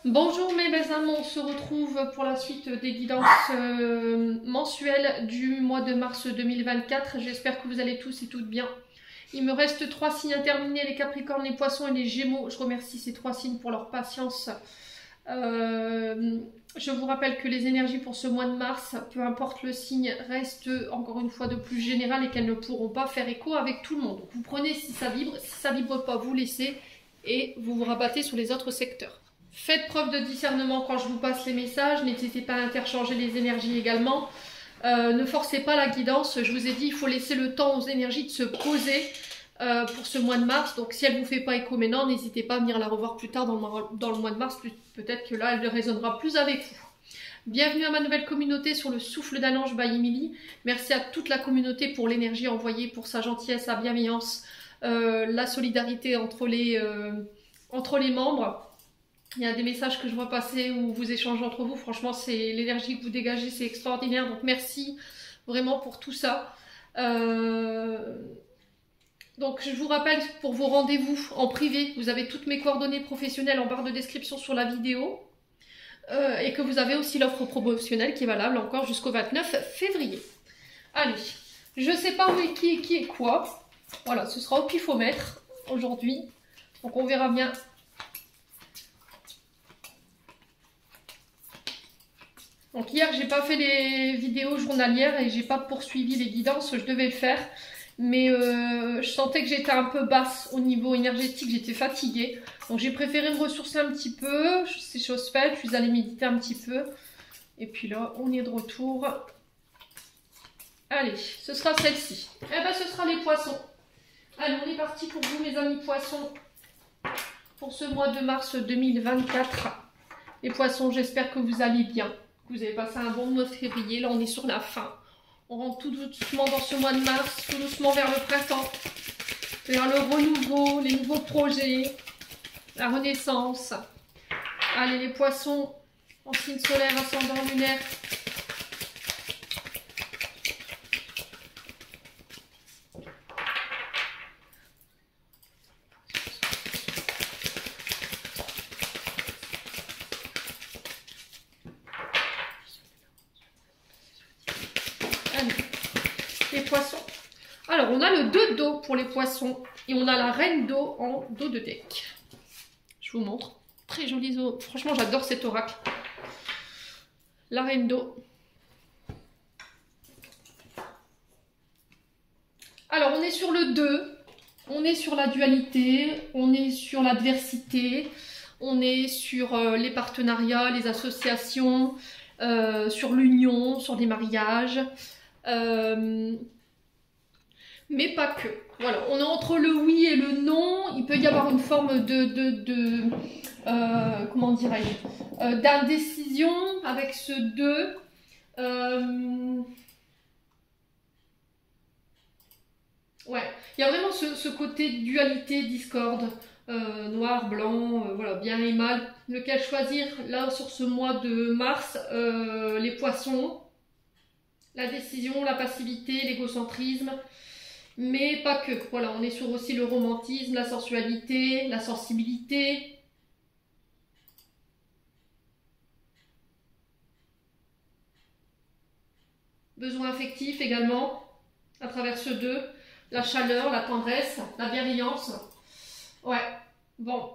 Bonjour mes belles âmes, on se retrouve pour la suite des guidances mensuelles du mois de mars 2024. J'espère que vous allez tous et toutes bien. Il me reste 3 signes à terminer, les Capricornes, les Poissons et les Gémeaux. Je remercie ces 3 signes pour leur patience. Je vous rappelle que les énergies pour ce mois de mars, peu importe le signe, restent encore une fois de plus générales et qu'elles ne pourront pas faire écho avec tout le monde. Donc vous prenez si ça vibre pas, vous laissez et vous vous rabattez sur les autres secteurs. Faites preuve de discernement quand je vous passe les messages, n'hésitez pas à interchanger les énergies également. Ne forcez pas la guidance, je vous ai dit, il faut laisser le temps aux énergies de se poser pour ce mois de mars. Donc si elle ne vous fait pas écho maintenant, n'hésitez pas à venir la revoir plus tard dans le mois de mars, peut-être que là elle résonnera plus avec vous. Bienvenue à ma nouvelle communauté sur le souffle d'un ange by Emily. Merci à toute la communauté pour l'énergie envoyée, pour sa gentillesse, sa bienveillance, la solidarité entre les membres. Il y a des messages que je vois passer où vous échangez entre vous. Franchement, c'est l'énergie que vous dégagez, c'est extraordinaire. Donc merci vraiment pour tout ça. Donc je vous rappelle pour vos rendez-vous en privé, vous avez toutes mes coordonnées professionnelles en barre de description sur la vidéo. Et que vous avez aussi l'offre promotionnelle qui est valable encore jusqu'au 29 février. Allez, je ne sais pas où qui est quoi. Voilà, ce sera au pifomètre aujourd'hui. Donc on verra bien. Donc hier, j'ai pas fait les vidéos journalières et j'ai pas poursuivi les guidances, je devais le faire. Mais je sentais que j'étais un peu basse au niveau énergétique, j'étais fatiguée. Donc j'ai préféré me ressourcer un petit peu, c'est chose faite, je suis allée méditer un petit peu. Et puis là, on est de retour. Allez, ce sera celle-ci. Eh ben, ce sera les poissons. Allez, on est parti pour vous, mes amis poissons, pour ce mois de mars 2024. Les poissons, j'espère que vous allez bien. Vous avez passé un bon mois de février, là on est sur la fin. On rentre tout doucement dans ce mois de mars, tout doucement vers le printemps, vers le renouveau, les nouveaux projets, la renaissance. Allez les poissons, en signe solaire, ascendant lunaire. Les poissons. Alors, on a le 2 d'eau pour les poissons et on a la reine d'eau en dos de deck. Je vous montre. Très joli eau. Franchement, j'adore cet oracle. La reine d'eau. Alors, on est sur le 2. On est sur la dualité. On est sur l'adversité. On est sur les partenariats, les associations, sur l'union, sur des mariages. Mais pas que. Voilà, on est entre le oui et le non. Il peut y avoir une forme comment dirais-je, d'indécision avec ce 2. Ouais, il y a vraiment ce côté dualité, discorde, noir, blanc, voilà, bien et mal. Lequel choisir là sur ce mois de mars? Les poissons. La décision, la passivité, l'égocentrisme, mais pas que. Voilà, on est sur aussi le romantisme, la sensualité, la sensibilité. Besoin affectif également, à travers ce 2. La chaleur, la tendresse, la bienveillance. Ouais, bon.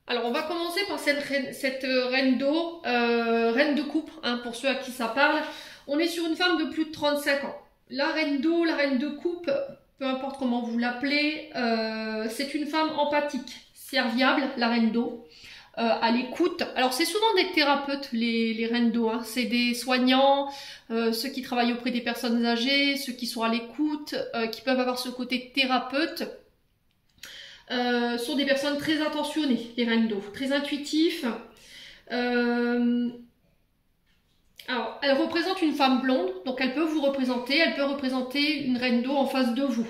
Alors, on va commencer par cette reine d'eau, reine de coupe, hein, pour ceux à qui ça parle. On est sur une femme de plus de 35 ans. La reine d'eau, la reine de coupe, peu importe comment vous l'appelez, c'est une femme empathique, serviable, la reine d'eau, à l'écoute. Alors, c'est souvent des thérapeutes, les reines d'eau, hein. C'est des soignants, ceux qui travaillent auprès des personnes âgées, ceux qui sont à l'écoute, qui peuvent avoir ce côté thérapeute. Sont des personnes très attentionnées, les reines d'eau, très intuitifs. Alors, elle représente une femme blonde, donc elle peut vous représenter, elle peut représenter une reine d'eau en face de vous.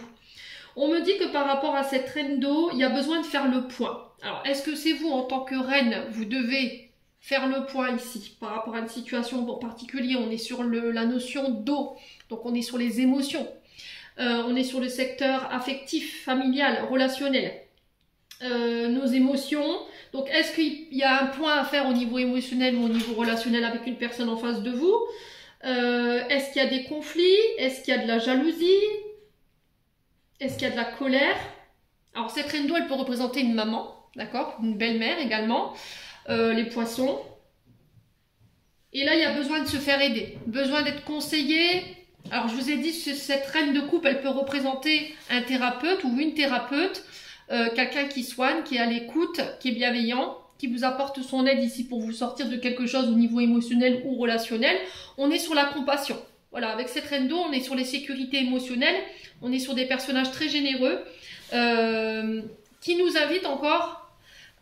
On me dit que par rapport à cette reine d'eau, il y a besoin de faire le point. Alors, est-ce que c'est vous, en tant que reine, vous devez faire le point ici, par rapport à une situation en particulier? On est sur la notion d'eau, donc on est sur les émotions. On est sur le secteur affectif, familial, relationnel. nos émotions. Donc, est-ce qu'il y a un point à faire au niveau émotionnel ou au niveau relationnel avec une personne en face de vous? Est-ce qu'il y a des conflits? Est-ce qu'il y a de la jalousie? Est-ce qu'il y a de la colère? Alors, cette reine d'eau, elle peut représenter une maman, d'accord? Une belle-mère également. Les poissons. Et là, il y a besoin de se faire aider, besoin d'être conseillé. Alors, je vous ai dit, cette reine de coupe, elle peut représenter un thérapeute ou une thérapeute, quelqu'un qui soigne, qui est à l'écoute, qui est bienveillant, qui vous apporte son aide ici pour vous sortir de quelque chose au niveau émotionnel ou relationnel. On est sur la compassion. Voilà, avec cette reine d'eau, on est sur les sécurités émotionnelles, on est sur des personnages très généreux qui nous invitent encore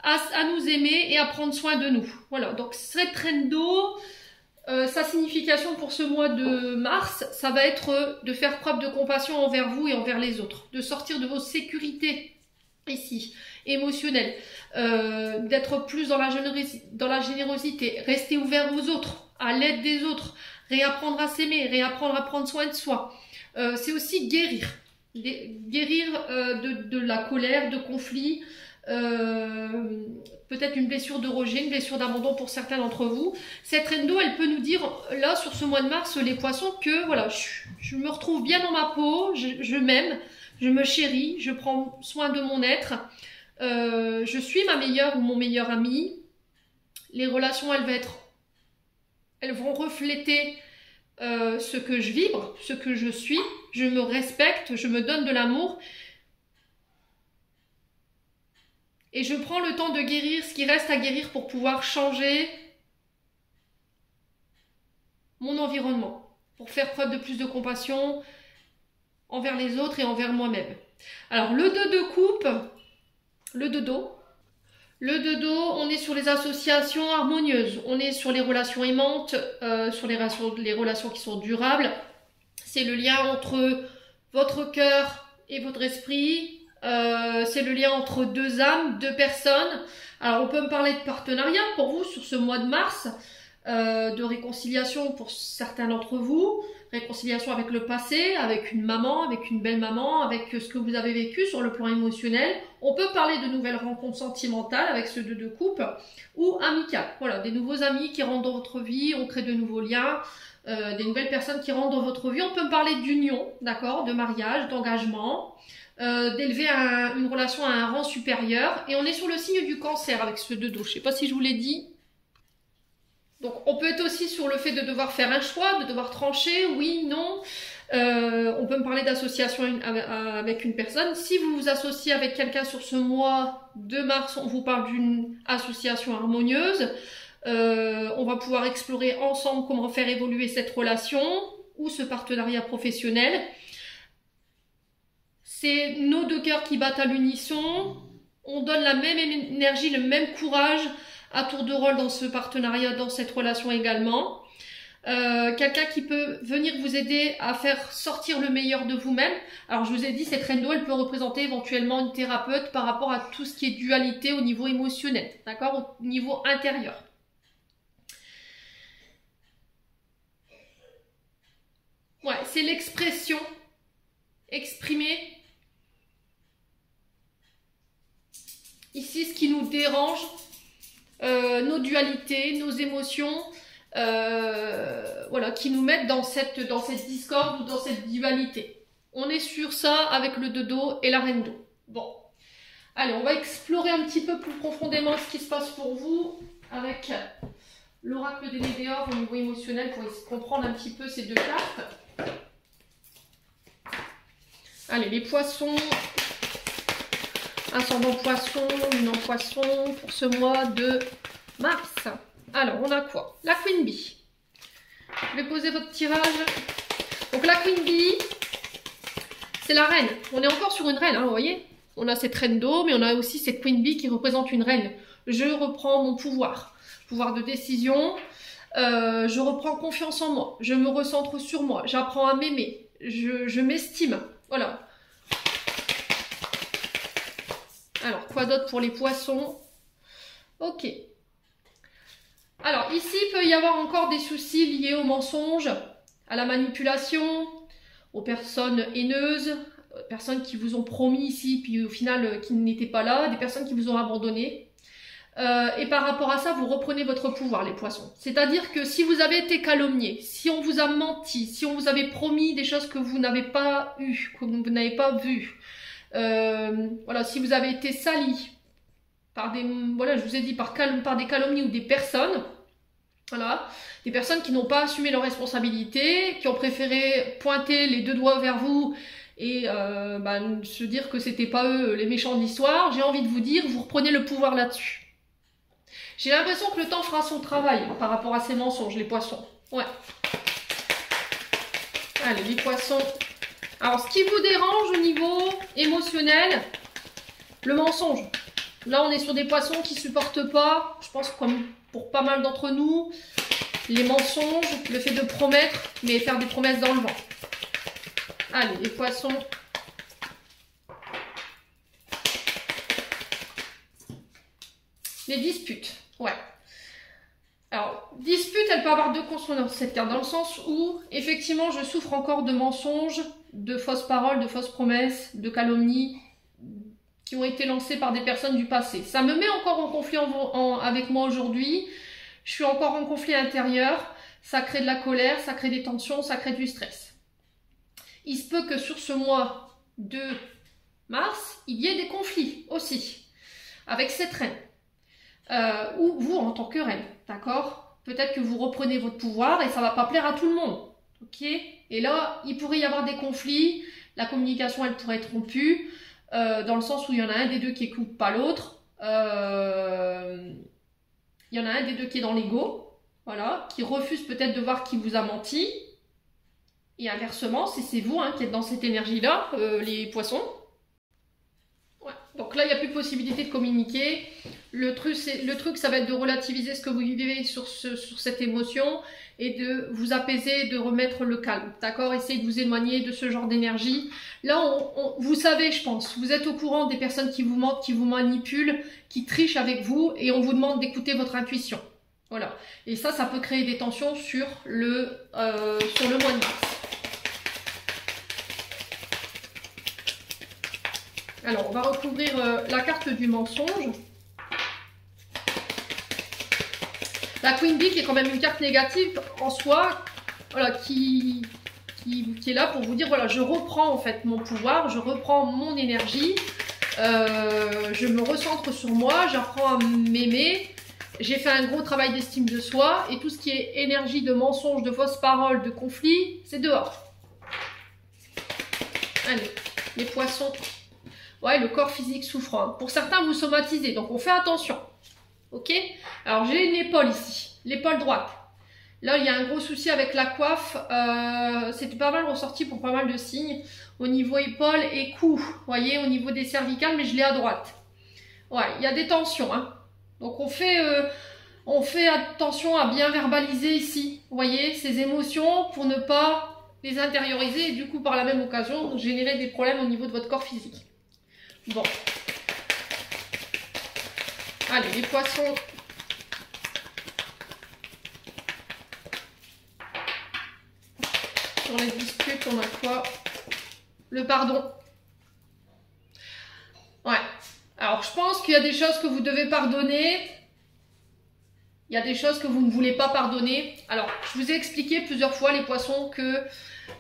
à nous aimer et à prendre soin de nous. Voilà, donc cette reine d'eau, sa signification pour ce mois de mars, ça va être de faire preuve de compassion envers vous et envers les autres, de sortir de vos sécurités ici, émotionnelles, d'être plus dans la générosité, rester ouvert aux autres, à l'aide des autres, réapprendre à s'aimer, réapprendre à prendre soin de soi. C'est aussi guérir de la colère, de conflits, peut-être une blessure de rejet, une blessure d'abandon pour certains d'entre vous. Cette reine d'eau, elle peut nous dire là sur ce mois de mars, les poissons, que voilà, je me retrouve bien dans ma peau, je m'aime, je me chéris, je prends soin de mon être, je suis ma meilleure ou mon meilleur ami. Les relations, elles vont refléter ce que je vibre, ce que je suis, je me respecte, je me donne de l'amour. Et je prends le temps de guérir ce qui reste à guérir pour pouvoir changer mon environnement, pour faire preuve de plus de compassion envers les autres et envers moi-même. Alors, le 2 de coupe, le 2 d'eau, on est sur les associations harmonieuses, on est sur les relations aimantes, sur les relations qui sont durables. C'est le lien entre votre cœur et votre esprit. C'est le lien entre deux âmes, deux personnes. Alors on peut me parler de partenariat pour vous sur ce mois de mars, de réconciliation pour certains d'entre vous, réconciliation avec le passé, avec une maman, avec une belle maman, avec ce que vous avez vécu sur le plan émotionnel. On peut parler de nouvelles rencontres sentimentales avec ce 2 de coupe ou amicales. Voilà, des nouveaux amis qui rentrent dans votre vie, on crée de nouveaux liens, des nouvelles personnes qui rentrent dans votre vie. On peut me parler d'union, d'accord, de mariage, d'engagement. D'élever une relation à un rang supérieur. Et on est sur le signe du cancer avec ce 2 d'eau. Je ne sais pas si je vous l'ai dit. Donc on peut être aussi sur le fait de devoir faire un choix, de devoir trancher, oui, non. On peut me parler d'association avec une personne. Si vous vous associez avec quelqu'un sur ce mois de mars, on vous parle d'une association harmonieuse. On va pouvoir explorer ensemble comment faire évoluer cette relation ou ce partenariat professionnel. C'est nos deux cœurs qui battent à l'unisson. On donne la même énergie, le même courage à tour de rôle dans ce partenariat, dans cette relation également. Quelqu'un qui peut venir vous aider à faire sortir le meilleur de vous-même. Alors je vous ai dit, cette reine d'eau, elle peut représenter éventuellement une thérapeute par rapport à tout ce qui est dualité au niveau émotionnel, d'accord, au niveau intérieur. Ouais, c'est l'expression, exprimer. Ici, ce qui nous dérange, nos dualités, nos émotions, voilà, qui nous mettent dans cette discorde ou dans cette dualité. On est sur ça avec le 2 d'eau et la reine d'eau. Bon, allez, on va explorer un petit peu plus profondément ce qui se passe pour vous avec l'oracle des Météores au niveau émotionnel pour comprendre un petit peu ces deux cartes. Allez, les poissons. Ascendant poisson, lune en poisson pour ce mois de mars. Alors, on a quoi? La Queen Bee. Je vais poser votre tirage. Donc, la Queen Bee, c'est la reine. On est encore sur une reine, hein, vous voyez? On a cette reine d'eau, mais on a aussi cette Queen Bee qui représente une reine. Je reprends mon pouvoir. Pouvoir de décision. Je reprends confiance en moi. Je me recentre sur moi. J'apprends à m'aimer. Je m'estime. Voilà. Alors, quoi d'autre pour les poissons? Ok. Alors, ici, il peut y avoir encore des soucis liés au mensonge, à la manipulation, aux personnes haineuses, personnes qui vous ont promis ici, puis au final qui n'étaient pas là, des personnes qui vous ont abandonné. Et par rapport à ça, vous reprenez votre pouvoir, les poissons. C'est-à-dire que si vous avez été calomnié, si on vous a menti, si on vous avait promis des choses que vous n'avez pas eues, que vous n'avez pas vues, voilà, si vous avez été sali par des, voilà, je vous ai dit, par des calomnies ou des personnes, voilà, des personnes qui n'ont pas assumé leurs responsabilités, qui ont préféré pointer les deux doigts vers vous et se dire que c'était pas eux les méchants de l'histoire, j'ai envie de vous dire, vous reprenez le pouvoir là-dessus. J'ai l'impression que le temps fera son travail par rapport à ces mensonges, les poissons. Ouais. Allez, les poissons. Alors, ce qui vous dérange au niveau émotionnel, le mensonge. Là, on est sur des poissons qui ne supportent pas, je pense comme pour pas mal d'entre nous, les mensonges, le fait de promettre, mais faire des promesses dans le vent. Allez, les poissons. Les disputes. Ouais. Alors, dispute, elle peut avoir deux consonances, cette carte, dans le sens où, effectivement, je souffre encore de mensonges, de fausses paroles, de fausses promesses, de calomnies qui ont été lancées par des personnes du passé. Ça me met encore en conflit avec moi aujourd'hui. Je suis encore en conflit intérieur. Ça crée de la colère, ça crée des tensions, ça crée du stress. Il se peut que sur ce mois de mars, il y ait des conflits aussi avec cette reine. Ou vous en tant que reine, d'accord? Peut-être que vous reprenez votre pouvoir et ça va pas plaire à tout le monde, ok? Et là, il pourrait y avoir des conflits, la communication elle pourrait être rompue, dans le sens où il y en a un des deux qui écoute pas l'autre, il y en a un des deux qui est dans l'ego, voilà, qui refuse peut-être de voir qui vous a menti, et inversement, si c'est vous qui êtes dans cette énergie-là, les poissons. Ouais. Donc là, il n'y a plus de possibilité de communiquer. Le truc, ça va être de relativiser ce que vous vivez sur cette émotion et de vous apaiser, de remettre le calme. D'accord? Essayez de vous éloigner de ce genre d'énergie. Là, vous savez, je pense, vous êtes au courant des personnes qui vous mentent, qui vous manipulent, qui trichent avec vous et on vous demande d'écouter votre intuition. Voilà. Et ça peut créer des tensions sur le mois de mars. Alors, on va recouvrir la carte du mensonge. La Queen Bee qui est quand même une carte négative en soi, voilà, qui est là pour vous dire, voilà, je reprends en fait mon pouvoir, je reprends mon énergie, je me recentre sur moi, j'apprends à m'aimer, j'ai fait un gros travail d'estime de soi et tout ce qui est énergie de mensonge, de fausses paroles, de conflit, c'est dehors. Allez, les poissons. Ouais, le corps physique souffre. Pour certains, vous somatisez, donc on fait attention. Ok? Alors, j'ai une épaule ici, l'épaule droite. Là, il y a un gros souci avec la coiffe. C'était pas mal ressorti pour pas mal de signes. Au niveau épaule et cou. Vous voyez, au niveau des cervicales, mais je l'ai à droite. Ouais, il y a des tensions. Donc, on fait attention à bien verbaliser ici. Vous voyez, ces émotions pour ne pas les intérioriser et du coup, par la même occasion, générer des problèmes au niveau de votre corps physique. Bon. Allez, les poissons. Sur les disputes, on a quoi? Le pardon. Ouais. Alors, je pense qu'il y a des choses que vous devez pardonner. Il y a des choses que vous ne voulez pas pardonner. Alors, je vous ai expliqué plusieurs fois, les poissons, que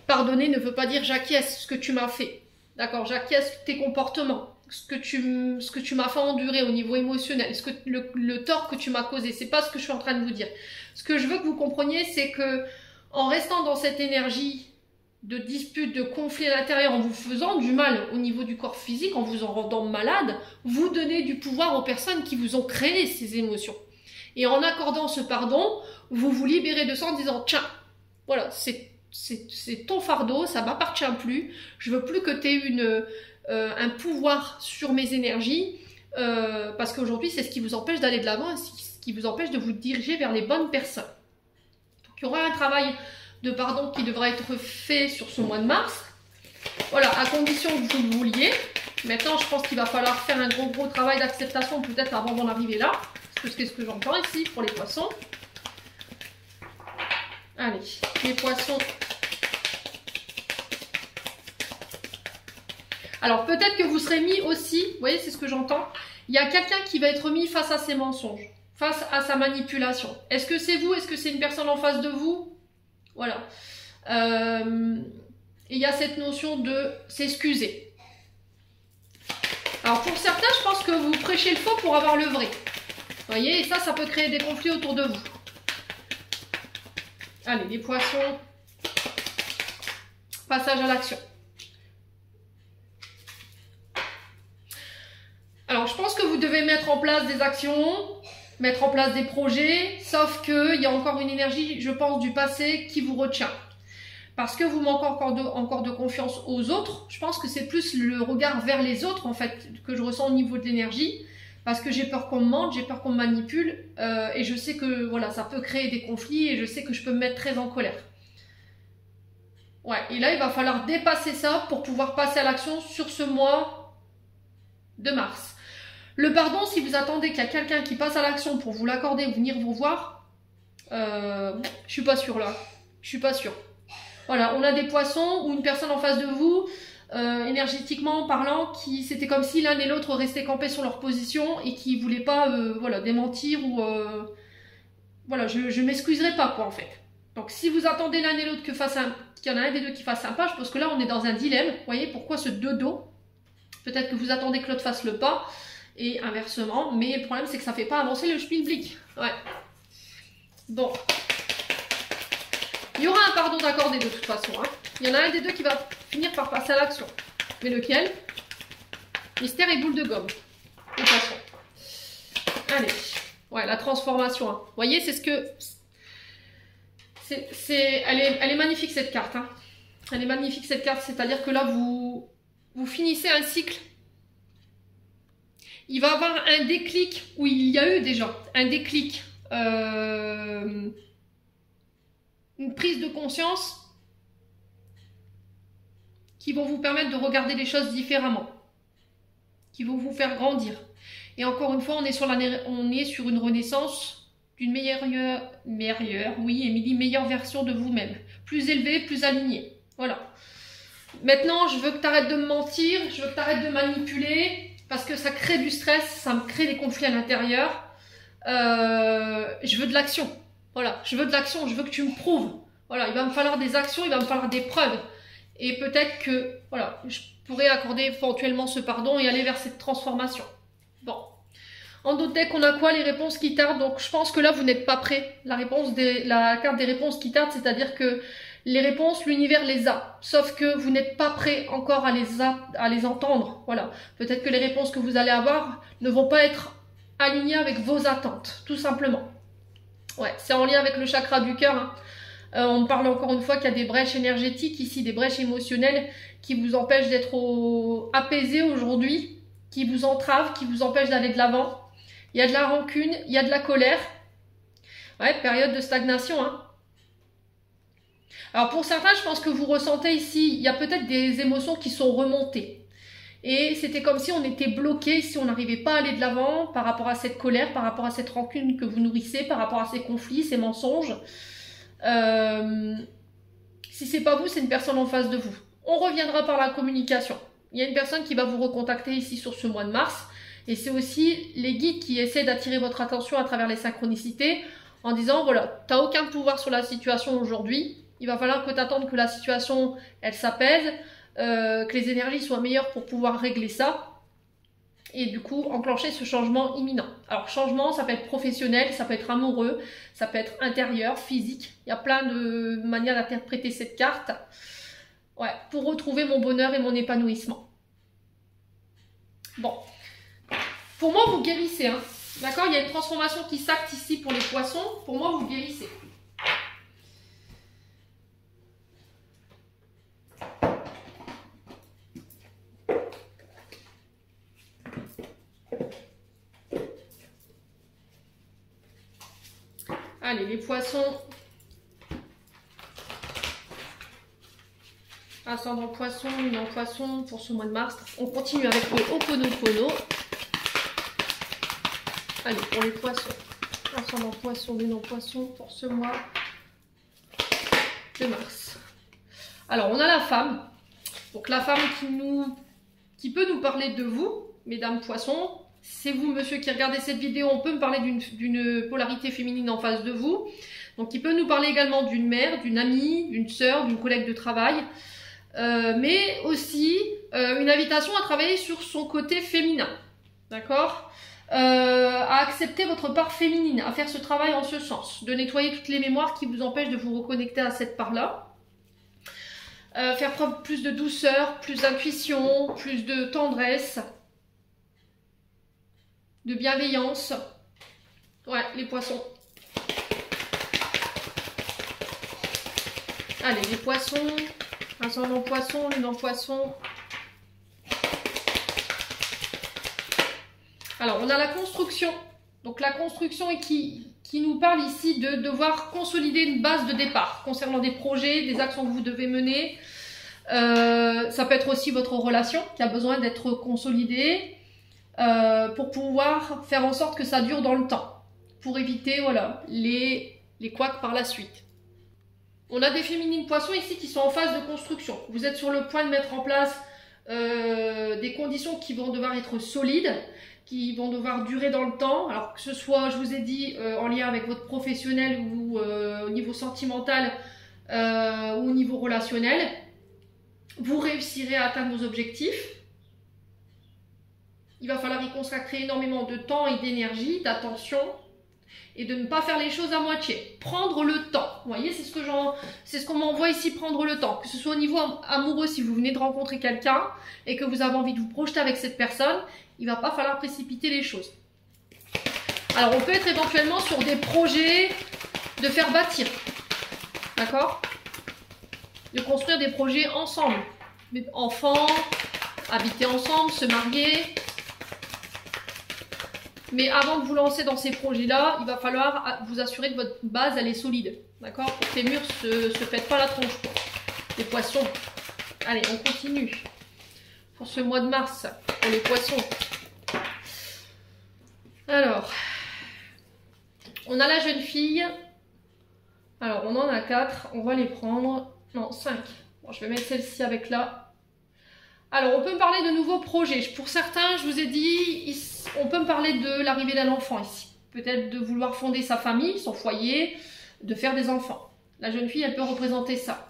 pardonner ne veut pas dire j'acquiesce ce que tu m'as fait. D'accord? J'acquiesce tes comportements. Ce que tu m'as fait endurer au niveau émotionnel, le tort que tu m'as causé, c'est pas ce que je suis en train de vous dire. Ce que je veux que vous compreniez, c'est que en restant dans cette énergie de dispute, de conflit à l'intérieur, en vous faisant du mal au niveau du corps physique, en vous en rendant malade, vous donnez du pouvoir aux personnes qui vous ont créé ces émotions. Et en accordant ce pardon, vous vous libérez de ça en disant tiens, voilà, c'est ton fardeau, ça m'appartient plus, je veux plus que tu aies un pouvoir sur mes énergies, parce qu'aujourd'hui c'est ce qui vous empêche d'aller de l'avant et ce qui vous empêche de vous diriger vers les bonnes personnes. Donc il y aura un travail de pardon qui devra être fait sur ce mois de mars, voilà, à condition que vous le vouliez. Maintenant je pense qu'il va falloir faire un gros travail d'acceptation peut-être avant d'en arriver là, parce que c'est ce que j'entends ici pour les poissons. Allez, les poissons. Alors peut-être que vous serez mis aussi, vous voyez, c'est ce que j'entends, il y a quelqu'un qui va être mis face à ses mensonges, face à sa manipulation. Est-ce que c'est vous? Est-ce que c'est une personne en face de vous? Voilà. Et il y a cette notion de s'excuser. Alors pour certains, je pense que vous prêchez le faux pour avoir le vrai. Vous voyez, et ça peut créer des conflits autour de vous. Allez, les poissons. Passage à l'action. Alors, je pense que vous devez mettre en place des actions, mettre en place des projets, sauf qu'il y a encore une énergie, je pense, du passé qui vous retient. Parce que vous manquez encore de confiance aux autres. Je pense que c'est plus le regard vers les autres, en fait, que je ressens au niveau de l'énergie. Parce que j'ai peur qu'on me mente, j'ai peur qu'on me manipule. Et je sais que voilà, ça peut créer des conflits et je sais que je peux me mettre très en colère. Ouais, et là, il va falloir dépasser ça pour pouvoir passer à l'action sur ce mois de mars. Le pardon, si vous attendez qu'il y a quelqu'un qui passe à l'action pour vous l'accorder ou venir vous voir, je suis pas sûre là. Je suis pas sûre. Voilà, on a des poissons ou une personne en face de vous, énergétiquement parlant, qui c'était comme si l'un et l'autre restaient campés sur leur position et qui voulaient pas voilà, démentir ou... voilà, je m'excuserai pas quoi en fait. Donc si vous attendez l'un et l'autre qu'il y en a un des deux qui fasse un pas, je pense que là on est dans un dilemme. Vous voyez pourquoi ce deux dos? Peut-être que vous attendez que l'autre fasse le pas et inversement, mais le problème c'est que ça fait pas avancer le schmilblick. Ouais. Bon. Il y aura un pardon d'accordé de toute façon. Hein. Il y en a un des deux qui va finir par passer à l'action. Mais lequel? Mystère et boule de gomme. De toute façon. Allez. Ouais, la transformation. Hein. Vous voyez, c'est ce que... Elle est magnifique cette carte. Hein. Elle est magnifique cette carte. C'est-à-dire que là, vous finissez un cycle. Il va y avoir un déclic. Oui, il y a eu déjà un déclic. Une prise de conscience qui vont vous permettre de regarder les choses différemment, qui vont vous faire grandir. Et encore une fois, on est sur une renaissance d'une meilleure, oui, Émilie, meilleure version de vous-même, plus élevée, plus alignée. Voilà. Maintenant, je veux que tu arrêtes de me mentir, je veux que tu arrêtes de manipuler, parce que ça crée du stress, ça me crée des conflits à l'intérieur. Je veux de l'action. Voilà, je veux de l'action, je veux que tu me prouves. Voilà, il va me falloir des actions, il va me falloir des preuves. Et peut-être que, voilà, je pourrais accorder éventuellement ce pardon et aller vers cette transformation. Bon. En d'autres decks, on a quoi? Les réponses qui tardent. Donc, je pense que là, vous n'êtes pas prêts. La carte des réponses qui tardent, c'est-à-dire que les réponses, l'univers les a. Sauf que vous n'êtes pas prêts encore à les entendre. Voilà. Peut-être que les réponses que vous allez avoir ne vont pas être alignées avec vos attentes, tout simplement. Ouais, c'est en lien avec le chakra du cœur. Hein. On me parle encore une fois qu'il y a des brèches énergétiques ici, des brèches émotionnelles qui vous empêchent d'être apaisé aujourd'hui, qui vous entravent, qui vous empêchent d'aller de l'avant. Il y a de la rancune, il y a de la colère. Ouais, période de stagnation. Hein. Alors pour certains, je pense que vous ressentez ici, il y a peut-être des émotions qui sont remontées. Et c'était comme si on était bloqué, si on n'arrivait pas à aller de l'avant par rapport à cette colère, par rapport à cette rancune que vous nourrissez, par rapport à ces conflits, ces mensonges. Si c'est pas vous, c'est une personne en face de vous. On reviendra par la communication. Il y a une personne qui va vous recontacter ici sur ce mois de mars. Et c'est aussi les guides qui essaient d'attirer votre attention à travers les synchronicités en disant, voilà, tu n'as aucun pouvoir sur la situation aujourd'hui. Il va falloir que tu attendes que la situation, elle s'apaise. Que les énergies soient meilleures pour pouvoir régler ça et du coup enclencher ce changement imminent. Alors changement, ça peut être professionnel, ça peut être amoureux, ça peut être intérieur, physique. Il y a plein de manières d'interpréter cette carte. Ouais, pour retrouver mon bonheur et mon épanouissement. Bon, pour moi vous guérissez, hein. D'accord, il y a une transformation qui s'acte ici pour les poissons. Pour moi vous guérissez. Allez, les poissons. Ascendant poisson, lune en poisson pour ce mois de mars. On continue avec le Ho'oponopono. Allez, pour les poissons. Ascendant poisson, lune en poisson pour ce mois de mars. Alors, on a la femme. Donc, la femme qui peut nous parler de vous, mesdames poissons. C'est vous, monsieur, qui regardez cette vidéo, on peut me parler d'une polarité féminine en face de vous. Donc, il peut nous parler également d'une mère, d'une amie, d'une sœur, d'une collègue de travail. Mais aussi une invitation à travailler sur son côté féminin. D'accord, à accepter votre part féminine, à faire ce travail en ce sens. De nettoyer toutes les mémoires qui vous empêchent de vous reconnecter à cette part-là. Faire preuve plus de douceur, plus d'intuition, plus de tendresse. De bienveillance. Ouais, les poissons. Allez, les poissons. Ascendant poisson, lune en poisson. Alors, on a la construction. Donc, la construction qui nous parle ici de devoir consolider une base de départ concernant des projets, des actions que vous devez mener. Ça peut être aussi votre relation qui a besoin d'être consolidée. Pour pouvoir faire en sorte que ça dure dans le temps, pour éviter voilà, les couacs par la suite. On a des féminines poissons ici qui sont en phase de construction. Vous êtes sur le point de mettre en place des conditions qui vont devoir être solides, qui vont devoir durer dans le temps. Alors que ce soit, je vous ai dit, en lien avec votre professionnel ou au niveau sentimental ou au niveau relationnel, vous réussirez à atteindre vos objectifs. Il va falloir y consacrer énormément de temps et d'énergie, d'attention, et de ne pas faire les choses à moitié. Prendre le temps. Vous voyez, c'est ce qu'on m'envoie ici, prendre le temps. Que ce soit au niveau amoureux, si vous venez de rencontrer quelqu'un et que vous avez envie de vous projeter avec cette personne, il ne va pas falloir précipiter les choses. Alors, on peut être éventuellement sur des projets de faire bâtir. D'accord? De construire des projets ensemble. Enfants, habiter ensemble, se marier. Mais avant de vous lancer dans ces projets-là, il va falloir vous assurer que votre base, elle est solide. D'accord? Pour que les murs ne se pètent pas la tronche. Quoi. Les poissons. Allez, on continue. Pour ce mois de mars, pour les poissons. Alors, on a la jeune fille. Alors, on en a 4. On va les prendre. Non, 5. Bon, je vais mettre celle-ci avec là. Alors, on peut me parler de nouveaux projets. Pour certains, je vous ai dit, on peut me parler de l'arrivée d'un enfant ici. Peut-être de vouloir fonder sa famille, son foyer, de faire des enfants. La jeune fille, elle peut représenter ça.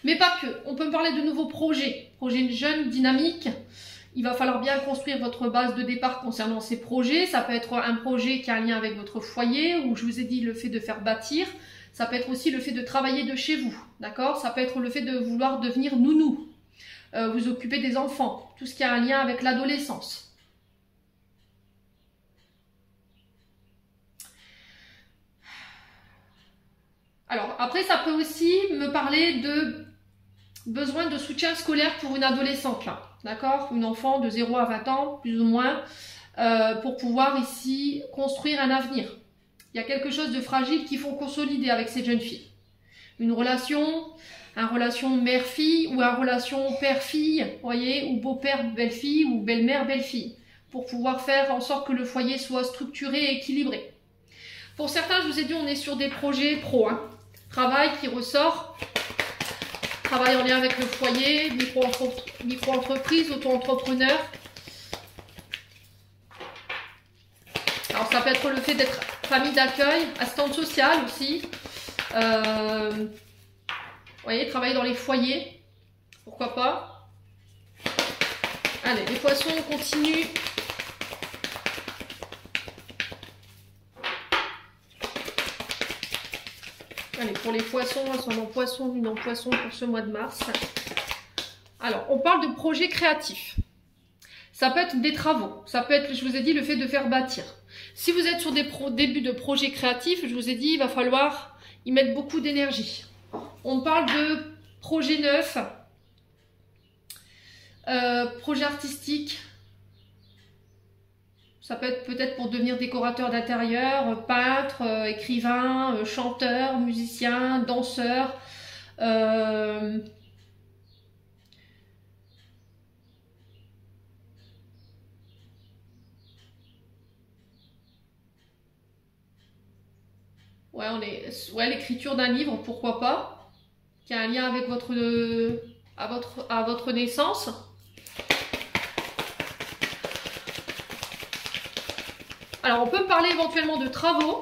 Mais pas que. On peut me parler de nouveaux projets. Projets jeunes, dynamiques. Il va falloir bien construire votre base de départ concernant ces projets. Ça peut être un projet qui a un lien avec votre foyer, ou je vous ai dit le fait de faire bâtir. Ça peut être aussi le fait de travailler de chez vous. D'accord? Ça peut être le fait de vouloir devenir nounou. Vous occuper des enfants, tout ce qui a un lien avec l'adolescence. Alors, après, ça peut aussi me parler de besoin de soutien scolaire pour une adolescente, là, d'accord? Une enfant de 0 à 20 ans, plus ou moins, pour pouvoir ici construire un avenir. Il y a quelque chose de fragile qu'il faut consolider avec cette jeune fille. Une relation mère-fille ou une relation père-fille, voyez, ou beau-père-belle-fille ou belle-mère belle-fille, pour pouvoir faire en sorte que le foyer soit structuré et équilibré. Pour certains, je vous ai dit, on est sur des projets pro, hein. Travail qui ressort, travail en lien avec le foyer, micro-entreprise, auto-entrepreneur. Alors ça peut être le fait d'être famille d'accueil, assistante sociale aussi. Vous voyez, travailler dans les foyers, pourquoi pas. Allez, les poissons, on continue. Allez, pour les poissons, ascendant poisson, lune en poisson pour ce mois de mars. Alors, on parle de projets créatifs. Ça peut être des travaux, ça peut être, je vous ai dit, le fait de faire bâtir. Si vous êtes sur des débuts de projets créatifs, je vous ai dit, il va falloir y mettre beaucoup d'énergie. On parle de projets neufs, projets artistiques. Ça peut être peut-être pour devenir décorateur d'intérieur, peintre, écrivain, chanteur, musicien, danseur. Ouais, l'écriture d'un livre, pourquoi pas, qui a un lien avec votre naissance. Alors, on peut parler éventuellement de travaux,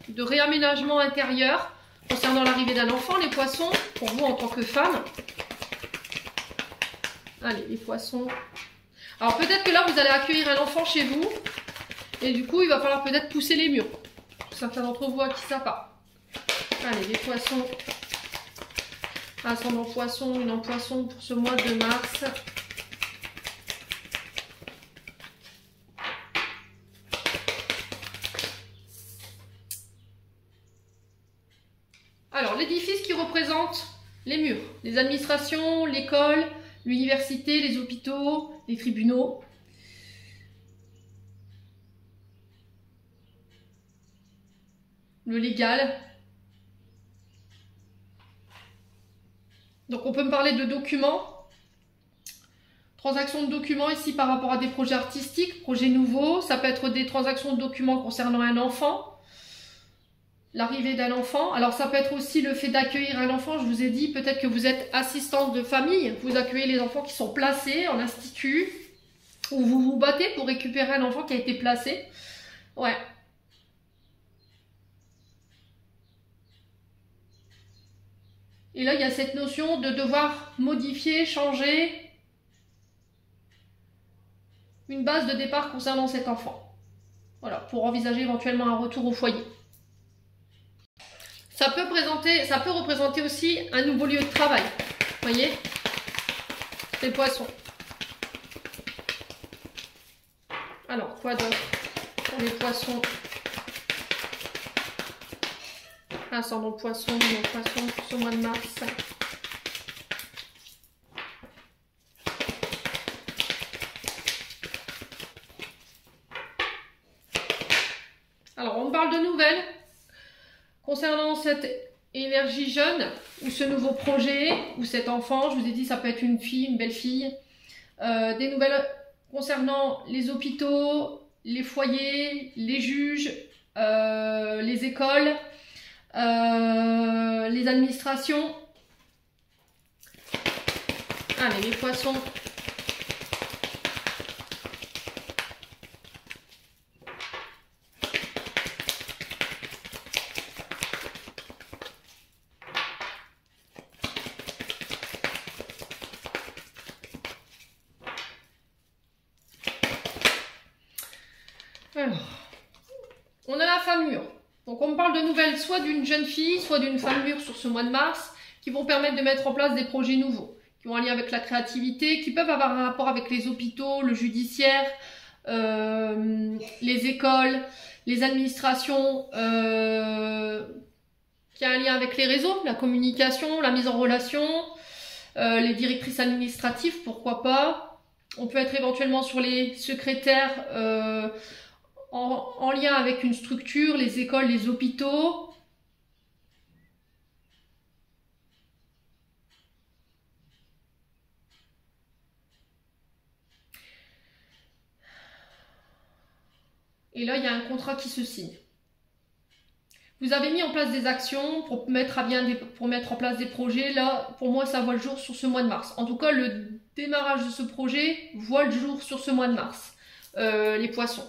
de réaménagement intérieur concernant l'arrivée d'un enfant, les poissons, pour vous en tant que femme. Allez, les poissons. Alors, peut-être que là, vous allez accueillir un enfant chez vous. Et du coup, il va falloir peut-être pousser les murs. Certains d'entre vous à qui ça part. Allez, les poissons. Ascendant poisson, une en poisson pour ce mois de mars. Alors, l'édifice qui représente les murs, les administrations, l'école, l'université, les hôpitaux, les tribunaux. Le légal. Donc, on peut me parler de documents. Transactions de documents ici par rapport à des projets artistiques, projets nouveaux. Ça peut être des transactions de documents concernant un enfant. L'arrivée d'un enfant. Alors ça peut être aussi le fait d'accueillir un enfant. Je vous ai dit, peut-être que vous êtes assistante de famille. Vous accueillez les enfants qui sont placés en institut. Ou vous vous battez pour récupérer un enfant qui a été placé. Ouais. Et là, il y a cette notion de devoir modifier, changer une base de départ concernant cet enfant. Voilà, pour envisager éventuellement un retour au foyer. Ça peut représenter aussi un nouveau lieu de travail. Vous voyez? Les poissons. Alors, quoi d'autre pour les poissons? Ascendant poisson, mon poisson pour ce mois de mars. Alors, on parle de nouvelles concernant cette énergie jeune, ou ce nouveau projet, ou cet enfant. Je vous ai dit, ça peut être une fille, une belle fille. Des nouvelles concernant les hôpitaux, les foyers, les juges, les écoles, les administrations. Allez, les poissons. Alors, on a la femme mûre. Donc on me parle de nouvelles soit d'une jeune fille, soit d'une femme mûre sur ce mois de mars, qui vont permettre de mettre en place des projets nouveaux, qui ont un lien avec la créativité, qui peuvent avoir un rapport avec les hôpitaux, le judiciaire, les écoles, les administrations, qui a un lien avec les réseaux, la communication, la mise en relation, les directrices administratives, pourquoi pas. On peut être éventuellement sur les secrétaires en lien avec une structure, les écoles, les hôpitaux. Et là, il y a un contrat qui se signe. Vous avez mis en place des actions pour mettre en place des projets. Là, pour moi, ça voit le jour sur ce mois de mars. En tout cas, le démarrage de ce projet voit le jour sur ce mois de mars. Les poissons.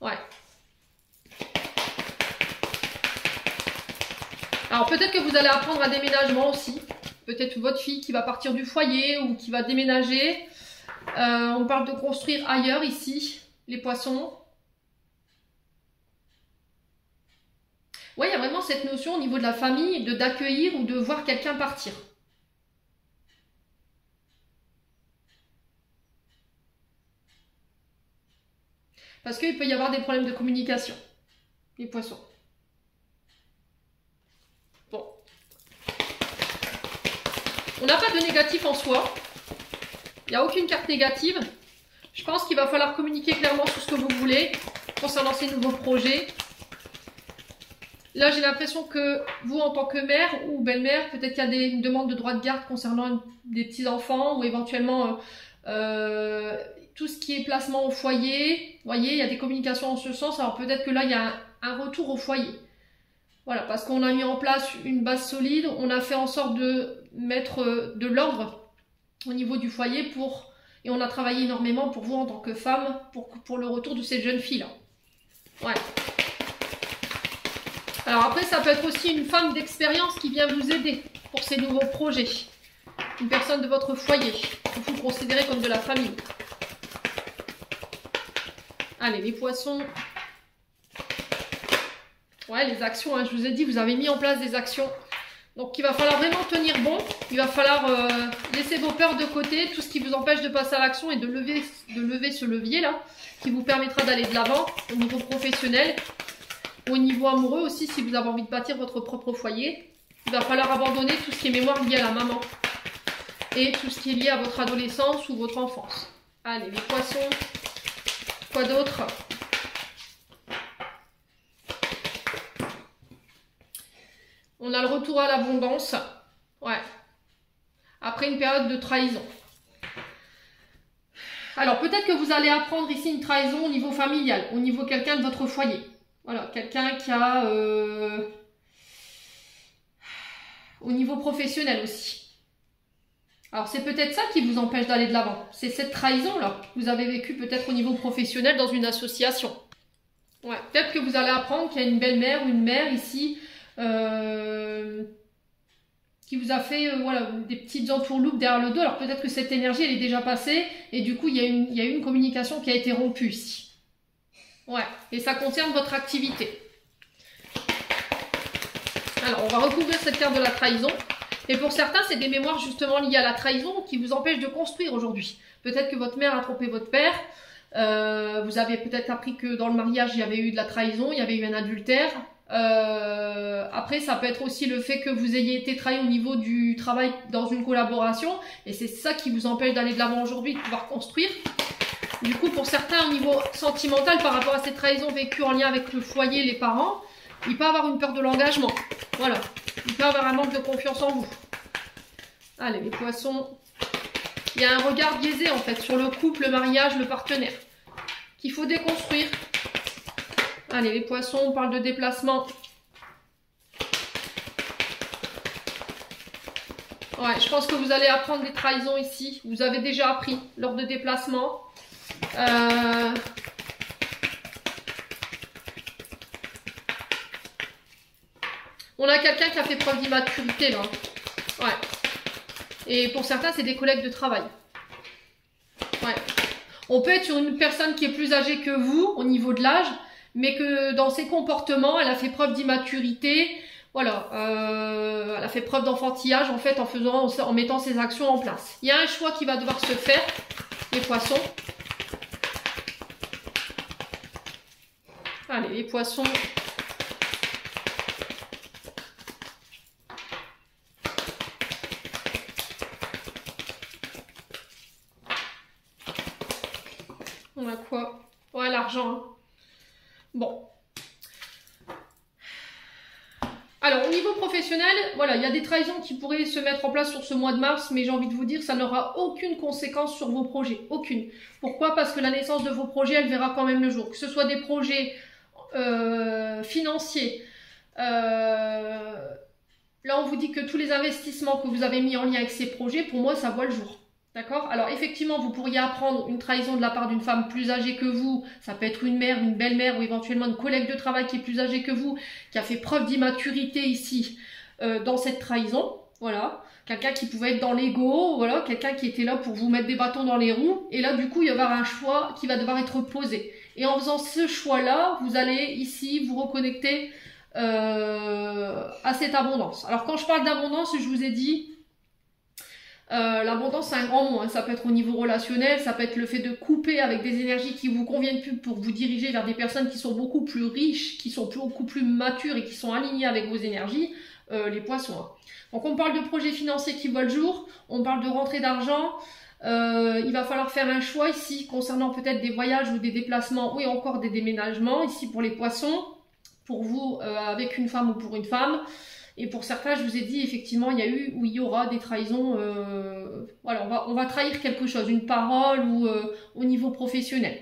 Ouais. Alors peut-être que vous allez apprendre un déménagement aussi. Peut-être votre fille qui va partir du foyer ou qui va déménager. On parle de construire ailleurs ici, les poissons. Ouais, il y a vraiment cette notion au niveau de la famille d'accueillir ou de voir quelqu'un partir. Parce qu'il peut y avoir des problèmes de communication, les poissons. Bon. On n'a pas de négatif en soi. Il n'y a aucune carte négative. Je pense qu'il va falloir communiquer clairement sur ce que vous voulez concernant ces nouveaux projets. Là, j'ai l'impression que vous, en tant que mère ou belle-mère, peut-être qu'il y a une demande de droit de garde concernant des petits-enfants ou éventuellement tout ce qui est placement au foyer. Vous voyez, il y a des communications en ce sens. Alors peut-être que là, il y a un retour au foyer. Voilà, parce qu'on a mis en place une base solide. On a fait en sorte de mettre de l'ordre au niveau du foyer et on a travaillé énormément pour vous en tant que femme, pour le retour de cette jeune fille-là. Ouais. Alors après, ça peut être aussi une femme d'expérience qui vient vous aider pour ces nouveaux projets. Une personne de votre foyer, que vous considérez comme de la famille. Allez, les poissons. Ouais, les actions, hein, je vous ai dit, vous avez mis en place des actions. Donc il va falloir vraiment tenir bon. Il va falloir laisser vos peurs de côté, tout ce qui vous empêche de passer à l'action et de lever ce levier-là, qui vous permettra d'aller de l'avant au niveau professionnel. Au niveau amoureux aussi, si vous avez envie de bâtir votre propre foyer, il va falloir abandonner tout ce qui est mémoire liée à la maman. Et tout ce qui est lié à votre adolescence ou votre enfance. Allez, les poissons. Quoi d'autre? On a le retour à l'abondance. Ouais. Après une période de trahison. Alors, peut-être que vous allez apprendre ici une trahison au niveau familial, au niveau quelqu'un de votre foyer. Voilà, quelqu'un qui a... au niveau professionnel aussi. Alors, c'est peut-être ça qui vous empêche d'aller de l'avant. C'est cette trahison-là que vous avez vécue peut-être au niveau professionnel dans une association. Ouais, peut-être que vous allez apprendre qu'il y a une belle-mère ou une mère ici qui vous a fait voilà, des petites entourloupes derrière le dos. Alors, peut-être que cette énergie, elle est déjà passée et du coup, il y a eu une communication qui a été rompue ici. Ouais, et ça concerne votre activité. Alors, on va recouvrir cette carte de la trahison. Et pour certains, c'est des mémoires justement liées à la trahison qui vous empêchent de construire aujourd'hui. Peut-être que votre mère a trompé votre père. Vous avez peut-être appris que dans le mariage, il y avait eu de la trahison, il y avait eu un adultère. Après, ça peut être aussi le fait que vous ayez été trahi au niveau du travail dans une collaboration. Et c'est ça qui vous empêche d'aller de l'avant aujourd'hui, de pouvoir construire. Du coup, pour certains, au niveau sentimental, par rapport à cette trahison vécue en lien avec le foyer, les parents, il peut avoir une peur de l'engagement. Voilà. Il peut avoir un manque de confiance en vous. Allez, les poissons. Il y a un regard biaisé, en fait, sur le couple, le mariage, le partenaire, qu'il faut déconstruire. Allez, les poissons, on parle de déplacement. Ouais, je pense que vous allez apprendre des trahisons ici. Vous avez déjà appris lors de déplacements. On a quelqu'un qui a fait preuve d'immaturité là. Ouais. Et pour certains, c'est des collègues de travail. Ouais. On peut être sur une personne qui est plus âgée que vous au niveau de l'âge, mais que dans ses comportements, elle a fait preuve d'immaturité. Voilà. Elle a fait preuve d'enfantillage en fait en mettant ses actions en place. Il y a un choix qui va devoir se faire, les poissons. Allez, les poissons. On a quoi? Ouais, l'argent. Hein. Bon. Alors, au niveau professionnel, voilà, il y a des trahisons qui pourraient se mettre en place sur ce mois de mars, mais j'ai envie de vous dire, ça n'aura aucune conséquence sur vos projets. Aucune. Pourquoi? Parce que la naissance de vos projets, elle verra quand même le jour. Que ce soit des projets financiers. Là, on vous dit que tous les investissements que vous avez mis en lien avec ces projets, pour moi, ça voit le jour. D'accord? Alors, effectivement, vous pourriez apprendre une trahison de la part d'une femme plus âgée que vous. Ça peut être une mère, une belle-mère ou éventuellement une collègue de travail qui est plus âgée que vous, qui a fait preuve d'immaturité ici dans cette trahison. Voilà. Quelqu'un qui pouvait être dans l'ego, voilà, quelqu'un qui était là pour vous mettre des bâtons dans les roues. Et là, du coup, il va y avoir un choix qui va devoir être posé. Et en faisant ce choix-là, vous allez ici vous reconnecter à cette abondance. Alors, quand je parle d'abondance, je vous ai dit, l'abondance, c'est un grand mot. Hein. Ça peut être au niveau relationnel, ça peut être le fait de couper avec des énergies qui vous conviennent plus pour vous diriger vers des personnes qui sont beaucoup plus riches, qui sont beaucoup plus matures et qui sont alignées avec vos énergies, les poissons. Hein. Donc, on parle de projets financiers qui voient le jour, on parle de rentrée d'argent. Il va falloir faire un choix ici concernant peut-être des voyages ou des déplacements ou encore des déménagements ici pour les poissons, pour vous avec une femme ou pour une femme. Et pour certains, je vous ai dit, effectivement, il y a eu ou il y aura des trahisons. Voilà, on va trahir quelque chose, une parole ou au niveau professionnel.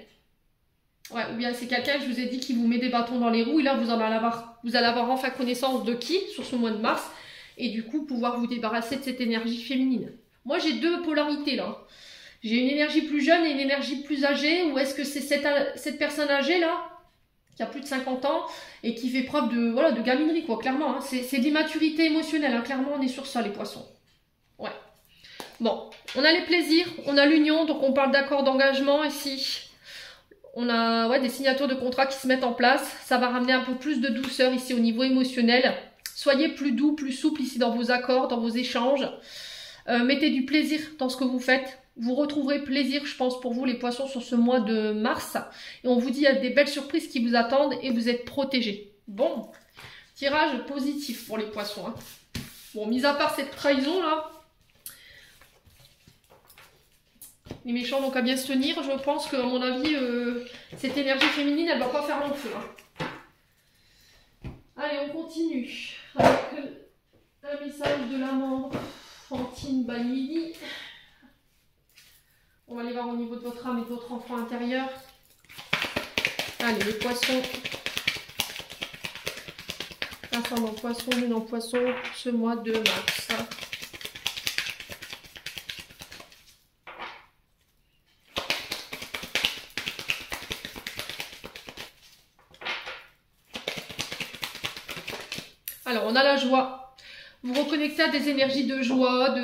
Ouais, ou bien c'est quelqu'un, je vous ai dit, qui vous met des bâtons dans les roues. Et là, vous allez avoir enfin connaissance de qui sur ce mois de mars. Et du coup, pouvoir vous débarrasser de cette énergie féminine. Moi, j'ai deux polarités là. J'ai une énergie plus jeune et une énergie plus âgée. Ou est-ce que c'est cette personne âgée là qui a plus de 50 ans et qui fait preuve de, voilà, de gaminerie, quoi, clairement. Hein. C'est d'immaturité émotionnelle, hein, clairement, on est sur ça, les poissons. Ouais. Bon, on a les plaisirs, on a l'union, donc on parle d'accord d'engagement ici. On a ouais, des signatures de contrats qui se mettent en place. Ça va ramener un peu plus de douceur ici au niveau émotionnel. Soyez plus doux, plus souple ici dans vos accords, dans vos échanges. Mettez du plaisir dans ce que vous faites. Vous retrouverez plaisir, je pense, pour vous, les poissons, sur ce mois de mars. Et on vous dit, il y a des belles surprises qui vous attendent et vous êtes protégés. Bon, tirage positif pour les poissons. Hein. Bon, mis à part cette trahison-là, les méchants n'ont qu'à bien se tenir. Je pense qu'à mon avis, cette énergie féminine, elle ne va pas faire long feu. Hein. Allez, on continue avec un message de l'amant Fantine Bagnini. On va aller voir au niveau de votre âme et de votre enfant intérieur. Allez, les poissons. Ascendant poisson, lune en poisson, ce mois de mars. Alors, on a la joie. Vous reconnectez à des énergies de joie,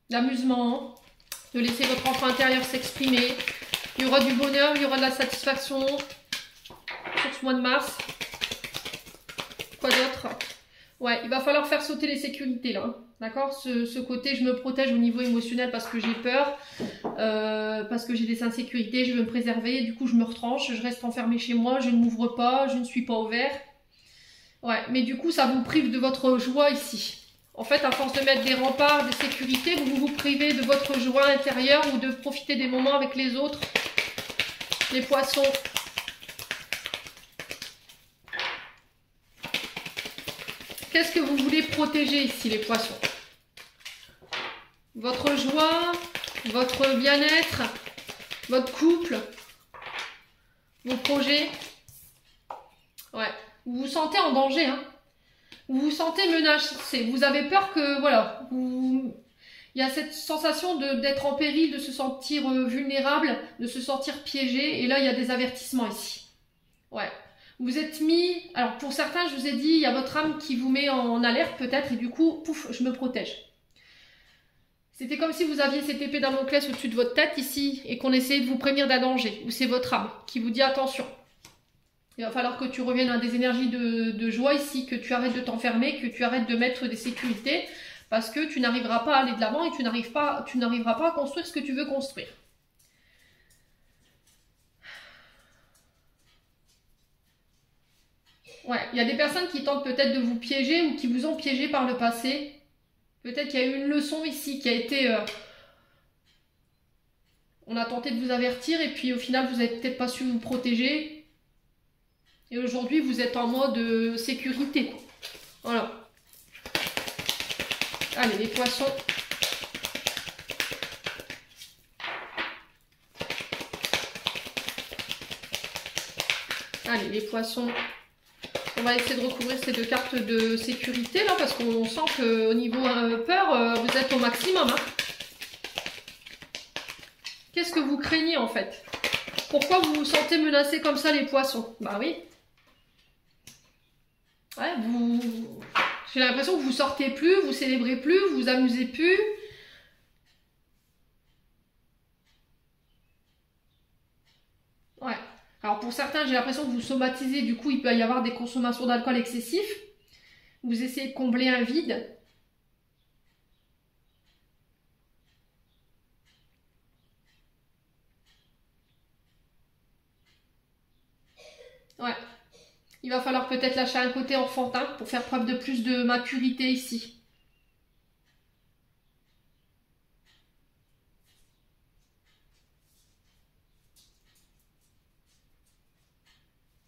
d'amusement, de laisser votre enfant intérieur s'exprimer. Il y aura du bonheur, il y aura de la satisfaction sur ce mois de mars. Quoi d'autre? Ouais, il va falloir faire sauter les sécurités là. D'accord? Ce côté, je me protège au niveau émotionnel parce que j'ai peur, parce que j'ai des insécurités, je veux me préserver. Du coup, je me retranche, je reste enfermée chez moi, je ne m'ouvre pas, je ne suis pas ouvert. Ouais, mais du coup, ça vous prive de votre joie ici. En fait, à force de mettre des remparts de sécurité, vous vous privez de votre joie intérieure ou de profiter des moments avec les autres. Les poissons. Qu'est-ce que vous voulez protéger ici, les poissons? Votre joie, votre bien-être, votre couple, vos projets. Ouais. Vous vous sentez en danger, hein. Vous vous sentez menacé. Vous avez peur que, voilà, il y a cette sensation d'être en péril, de se sentir vulnérable, de se sentir piégé. Et là, il y a des avertissements ici. Ouais. Vous êtes mis... Alors, pour certains, je vous ai dit, il y a votre âme qui vous met en alerte peut-être. Et du coup, pouf, je me protège. C'était comme si vous aviez cette épée Damoclès au-dessus de votre tête ici et qu'on essayait de vous prévenir d'un danger. Ou c'est votre âme qui vous dit attention. Il va falloir que tu reviennes à des énergies de joie ici, que tu arrêtes de t'enfermer, que tu arrêtes de mettre des sécurités, parce que tu n'arriveras pas à aller de l'avant et tu n'arriveras pas à construire ce que tu veux construire. Ouais, il y a des personnes qui tentent peut-être de vous piéger ou qui vous ont piégé par le passé. Peut-être qu'il y a eu une leçon ici qui a été... on a tenté de vous avertir et puis au final, vous n'avez peut-être pas su vous protéger. Et aujourd'hui, vous êtes en mode sécurité. Voilà. Allez, les poissons. Allez, les poissons. On va essayer de recouvrir ces deux cartes de sécurité, là, parce qu'on sent qu'au niveau peur, vous êtes au maximum. Hein. Qu'est-ce que vous craignez, en fait? Pourquoi vous vous sentez menacé comme ça, les poissons? Bah oui. Ouais, j'ai l'impression que vous sortez plus, vous célébrez plus, vous vous amusez plus. Ouais. Alors pour certains, j'ai l'impression que vous somatisez, du coup il peut y avoir des consommations d'alcool excessifs. Vous essayez de combler un vide. Ouais. Il va falloir peut-être lâcher un côté enfantin pour faire preuve de plus de maturité ici.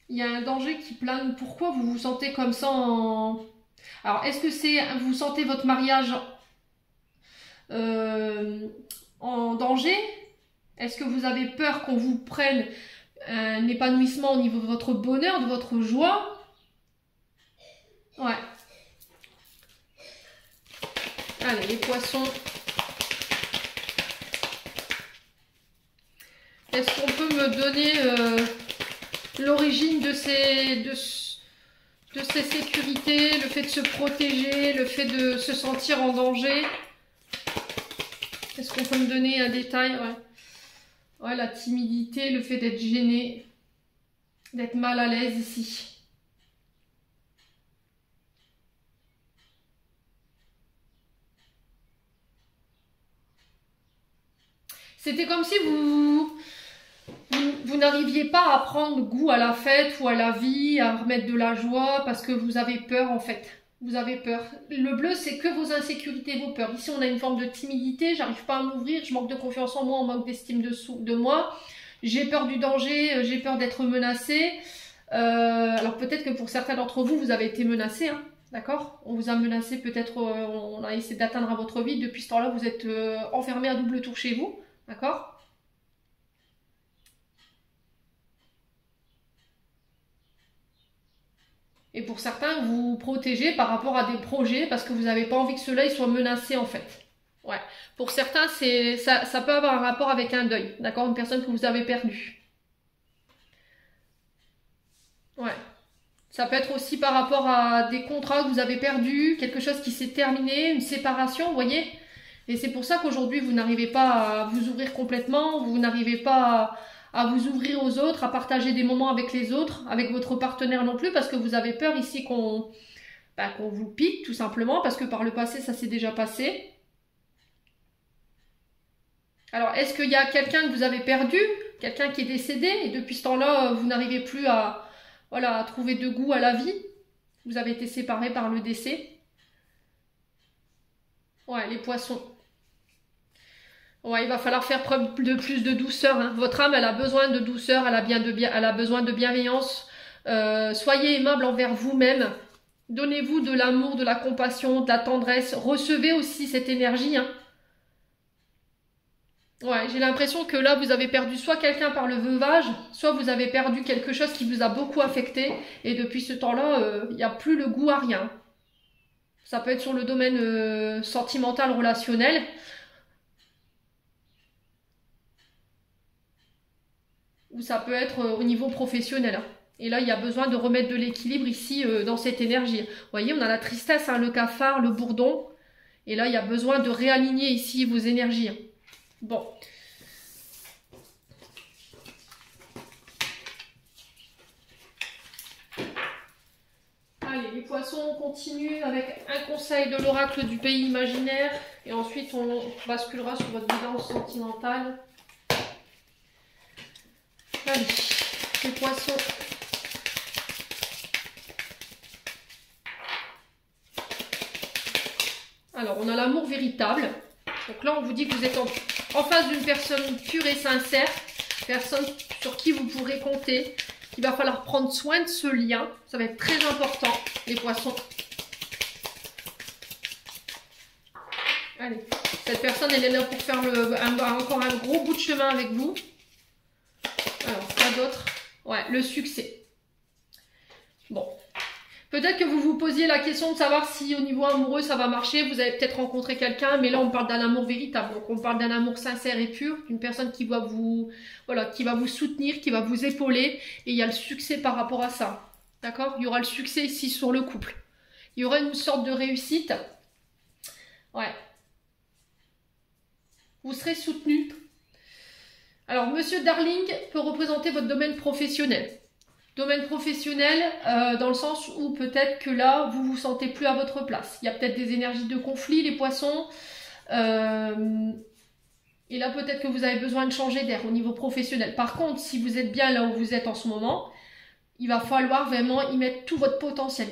Il y a un danger qui plane. Pourquoi vous vous sentez comme ça en... Alors, est-ce que c'est... Vous sentez votre mariage en danger? Est-ce que vous avez peur qu'on vous prenne un épanouissement au niveau de votre bonheur, de votre joie? Ouais. Allez, les poissons. Est-ce qu'on peut me donner l'origine de ces sécurités, le fait de se protéger, le fait de se sentir en danger. Est-ce qu'on peut me donner un détail? Ouais, la timidité, le fait d'être gêné, d'être mal à l'aise ici. C'était comme si vous n'arriviez pas à prendre goût à la fête ou à la vie, à remettre de la joie parce que vous avez peur en fait. Vous avez peur. Le bleu, c'est que vos insécurités, vos peurs. Ici, on a une forme de timidité. J'arrive pas à m'ouvrir. Je manque de confiance en moi, on manque d'estime de moi. J'ai peur du danger. J'ai peur d'être menacée. Alors peut-être que pour certains d'entre vous, vous avez été menacés. Hein, d'accord? On vous a menacé. Peut-être on a essayé d'atteindre à votre vie. Depuis ce temps-là, vous êtes enfermé à double tour chez vous. D'accord? Et pour certains, vous vous protégez par rapport à des projets parce que vous n'avez pas envie que ceux-là soient menacés en fait. Ouais. Pour certains, ça peut avoir un rapport avec un deuil, d'accord? Une personne que vous avez perdue. Ouais. Ça peut être aussi par rapport à des contrats que vous avez perdus, quelque chose qui s'est terminé, une séparation, vous voyez? Et c'est pour ça qu'aujourd'hui, vous n'arrivez pas à vous ouvrir complètement, vous n'arrivez pas à vous ouvrir aux autres, à partager des moments avec les autres, avec votre partenaire non plus, parce que vous avez peur ici qu'on vous pique, tout simplement, parce que par le passé, ça s'est déjà passé. Alors, est-ce qu'il y a quelqu'un que vous avez perdu, quelqu'un qui est décédé, et depuis ce temps-là, vous n'arrivez plus à trouver de goût à la vie? Vous avez été séparés par le décès? Ouais, les poissons. Ouais, il va falloir faire preuve de plus de douceur. Hein. Votre âme, elle a besoin de douceur, elle a besoin de bienveillance. Soyez aimable envers vous-même. Donnez-vous de l'amour, de la compassion, de la tendresse. Recevez aussi cette énergie. Hein. Ouais, j'ai l'impression que là, vous avez perdu soit quelqu'un par le veuvage, soit vous avez perdu quelque chose qui vous a beaucoup affecté. Et depuis ce temps-là, il n'y a plus le goût à rien. Ça peut être sur le domaine sentimental, relationnel. Ou ça peut être au niveau professionnel. Et là, il y a besoin de remettre de l'équilibre ici dans cette énergie. Vous voyez, on a la tristesse, hein, le cafard, le bourdon. Et là, il y a besoin de réaligner ici vos énergies. Bon. Allez, les poissons, on continue avec un conseil de l'oracle du pays imaginaire. Et ensuite, on basculera sur votre bilan sentimental. Allez, les poissons. Alors, on a l'amour véritable. Donc là, on vous dit que vous êtes en face d'une personne pure et sincère, personne sur qui vous pourrez compter. Il va falloir prendre soin de ce lien. Ça va être très important, les poissons. Allez, cette personne, elle est là pour faire encore un gros bout de chemin avec vous. Alors, quoi d'autre? Ouais, le succès. Bon. Peut-être que vous vous posiez la question de savoir si au niveau amoureux ça va marcher. Vous avez peut-être rencontré quelqu'un, mais là on parle d'un amour véritable. Donc on parle d'un amour sincère et pur, d'une personne qui va vous soutenir, qui va vous épauler. Et il y a le succès par rapport à ça. D'accord? Il y aura le succès ici sur le couple. Il y aura une sorte de réussite. Ouais. Vous serez soutenu. Alors, Monsieur Darling peut représenter votre domaine professionnel. Domaine professionnel dans le sens où peut-être que là, vous vous sentez plus à votre place. Il y a peut-être des énergies de conflit, les poissons. Et là, peut-être que vous avez besoin de changer d'air au niveau professionnel. Par contre, si vous êtes bien là où vous êtes en ce moment, il va falloir vraiment y mettre tout votre potentiel.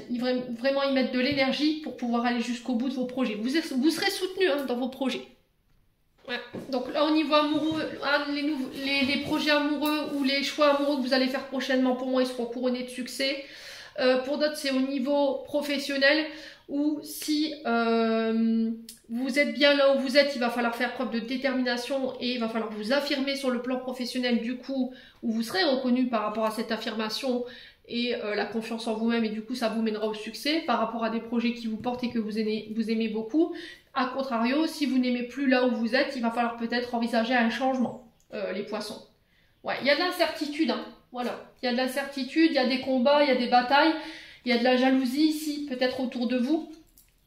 Vraiment y mettre de l'énergie pour pouvoir aller jusqu'au bout de vos projets. Vous serez soutenu hein, dans vos projets. Ouais. Donc là au niveau amoureux, les projets amoureux ou les choix amoureux que vous allez faire prochainement, pour moi ils seront couronnés de succès. Pour d'autres c'est au niveau professionnel où si vous êtes bien là où vous êtes, il va falloir faire preuve de détermination et il va falloir vous affirmer sur le plan professionnel du coup où vous serez reconnu par rapport à cette affirmation et la confiance en vous-même et du coup ça vous mènera au succès par rapport à des projets qui vous portent et que vous aimez beaucoup. A contrario, si vous n'aimez plus là où vous êtes, il va falloir peut-être envisager un changement, les poissons. Ouais, il y a de l'incertitude, hein. Voilà, il y a de l'incertitude, il y a des combats, il y a des batailles, il y a de la jalousie ici, peut-être autour de vous.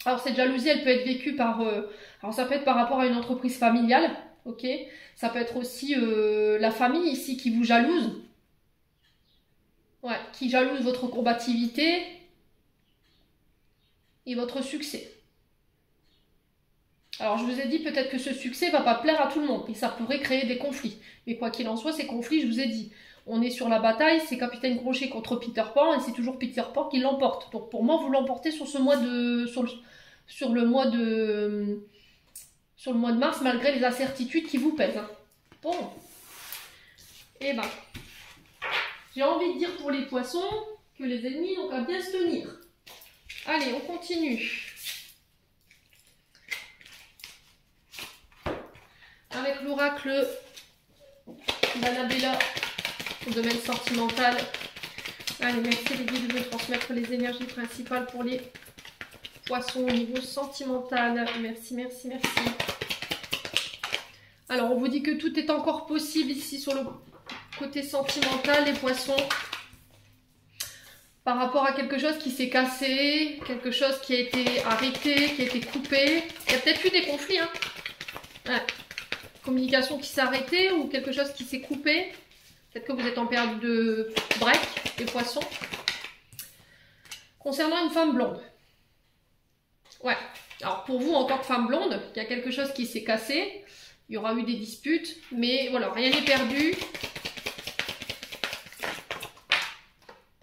Alors cette jalousie, elle peut être vécue par... alors ça peut être par rapport à une entreprise familiale, ok. Ça peut être aussi la famille ici qui vous jalouse. Ouais, qui jalouse votre combativité et votre succès. Alors je vous ai dit peut-être que ce succès va pas plaire à tout le monde et ça pourrait créer des conflits. Mais quoi qu'il en soit, ces conflits, je vous ai dit, on est sur la bataille, c'est Capitaine Crochet contre Peter Pan et c'est toujours Peter Pan qui l'emporte. Donc pour moi, vous l'emportez sur ce mois de sur le mois de mars malgré les incertitudes qui vous pèsent. Hein. Bon. Et ben, j'ai envie de dire pour les poissons que les ennemis n'ont qu'à bien se tenir. Allez, on continue. Avec l'oracle d'Annabella au domaine sentimental. Allez, merci les guides de me transmettre les énergies principales pour les poissons au niveau sentimental. Merci, merci, merci. Alors, on vous dit que tout est encore possible ici sur le côté sentimental, les poissons. Par rapport à quelque chose qui s'est cassé, quelque chose qui a été arrêté, qui a été coupé. Il y a peut-être eu des conflits, hein. Ouais. Communication qui s'est arrêtée ou quelque chose qui s'est coupé. Peut-être que vous êtes en période de break, les poissons. Concernant une femme blonde. Ouais. Alors pour vous, en tant que femme blonde, il y a quelque chose qui s'est cassé. Il y aura eu des disputes. Mais voilà, rien n'est perdu.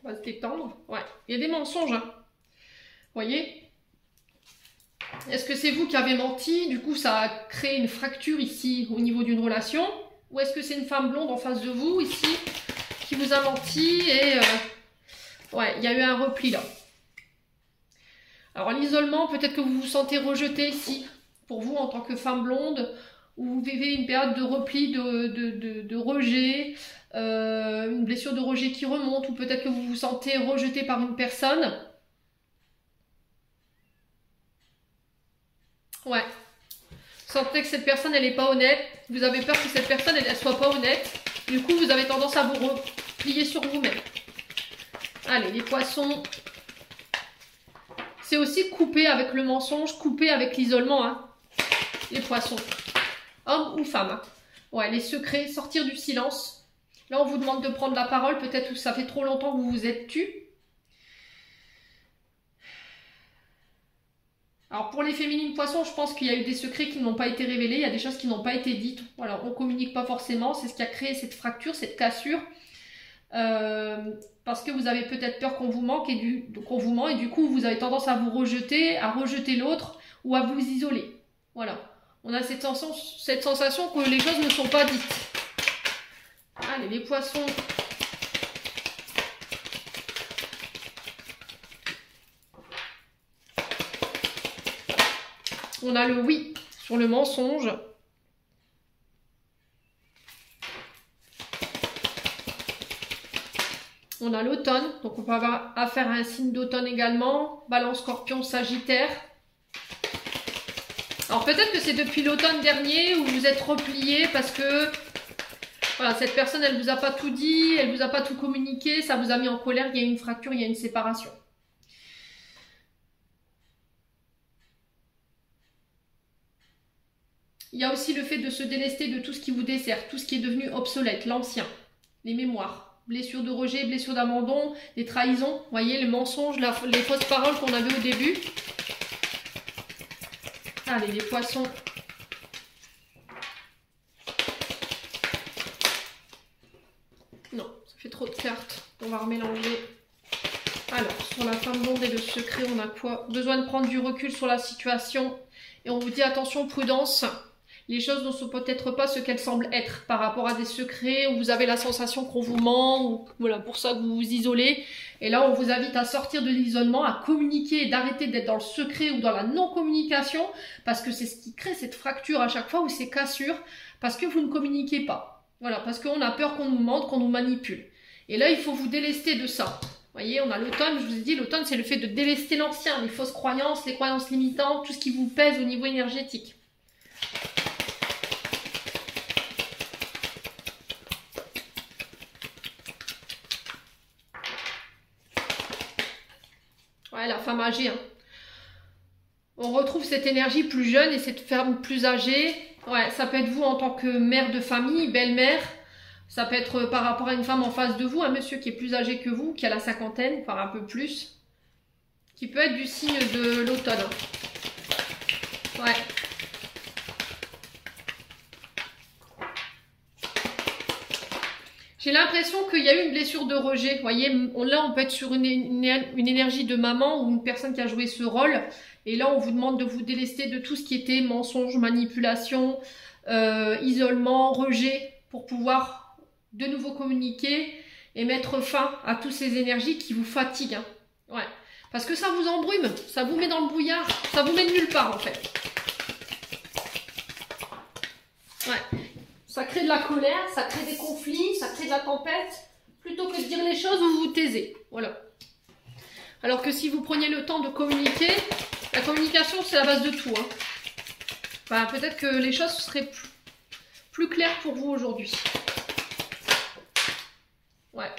On va se détendre. Ouais. Il y a des mensonges. Hein. Vous voyez ? Est-ce que c'est vous qui avez menti? Du coup, ça a créé une fracture ici au niveau d'une relation. Ou est-ce que c'est une femme blonde en face de vous ici qui vous a menti et ouais, il y a eu un repli là. Alors l'isolement, peut-être que vous vous sentez rejeté ici pour vous en tant que femme blonde ou vous vivez une période de repli, de rejet, une blessure de rejet qui remonte ou peut-être que vous vous sentez rejeté par une personne. Ouais. Vous sentez que cette personne, elle n'est pas honnête. Vous avez peur que cette personne, elle ne soit pas honnête. Du coup, vous avez tendance à vous replier sur vous-même. Allez, les poissons. C'est aussi couper avec le mensonge, couper avec l'isolement. Hein. Les poissons. Hommes ou femmes. Hein. Ouais, les secrets, sortir du silence. Là, on vous demande de prendre la parole. Peut-être que ça fait trop longtemps que vous vous êtes tu. Alors pour les féminines poissons, je pense qu'il y a eu des secrets qui n'ont pas été révélés, il y a des choses qui n'ont pas été dites. Voilà, on ne communique pas forcément, c'est ce qui a créé cette fracture, cette cassure. Parce que vous avez peut-être peur qu'on vous manque qu'on vous ment et du coup vous avez tendance à vous rejeter, à rejeter l'autre ou à vous isoler. Voilà, on a cette sensation que les choses ne sont pas dites. Allez, les poissons. On a le oui sur le mensonge. On a l'automne, donc on peut avoir affaire à un signe d'automne également. Balance, Scorpion, Sagittaire. Alors peut-être que c'est depuis l'automne dernier où vous êtes replié parce que voilà, cette personne, elle vous a pas tout dit, elle vous a pas tout communiqué, ça vous a mis en colère, il y a une fracture, il y a une séparation. Il y a aussi le fait de se délester de tout ce qui vous dessert, tout ce qui est devenu obsolète, l'ancien, les mémoires, blessures de rejet, blessures d'abandon, les trahisons, vous voyez, les mensonges, les fausses paroles qu'on avait au début. Allez, les poissons. Non, ça fait trop de cartes, on va remélanger. Alors, sur la femme blonde et le secret, on a quoi? Besoin de prendre du recul sur la situation. Et on vous dit attention, prudence. Les choses ne sont peut-être pas ce qu'elles semblent être par rapport à des secrets où vous avez la sensation qu'on vous ment ou voilà, pour ça que vous vous isolez. Et là, on vous invite à sortir de l'isolement, à communiquer et d'arrêter d'être dans le secret ou dans la non-communication parce que c'est ce qui crée cette fracture à chaque fois ou ces cassures parce que vous ne communiquez pas. Voilà, parce qu'on a peur qu'on nous mente, qu'on nous manipule. Et là, il faut vous délester de ça. Vous voyez, on a l'automne, je vous ai dit, l'automne, c'est le fait de délester l'ancien, les fausses croyances, les croyances limitantes, tout ce qui vous pèse au niveau énergétique. Ouais, la femme âgée. Hein. On retrouve cette énergie plus jeune et cette femme plus âgée. Ouais, ça peut être vous en tant que mère de famille, belle-mère. Ça peut être par rapport à une femme en face de vous, un monsieur qui est plus âgé que vous, qui a la cinquantaine, voire un peu plus. Qui peut être du signe de l'automne. Ouais. J'ai l'impression qu'il y a eu une blessure de rejet. Vous voyez, là, on peut être sur une énergie de maman ou une personne qui a joué ce rôle. Et là, on vous demande de vous délester de tout ce qui était mensonge, manipulation, isolement, rejet, pour pouvoir de nouveau communiquer et mettre fin à toutes ces énergies qui vous fatiguent. Hein. Ouais. Parce que ça vous embrume, ça vous met dans le brouillard, ça vous met nulle part en fait. Ouais. Ça crée de la colère, ça crée des conflits, ça crée de la tempête. Plutôt que de dire les choses, vous vous taisez. Voilà. Alors que si vous preniez le temps de communiquer, la communication c'est la base de tout. Hein. Enfin, peut-être que les choses seraient plus claires pour vous aujourd'hui. Ouais.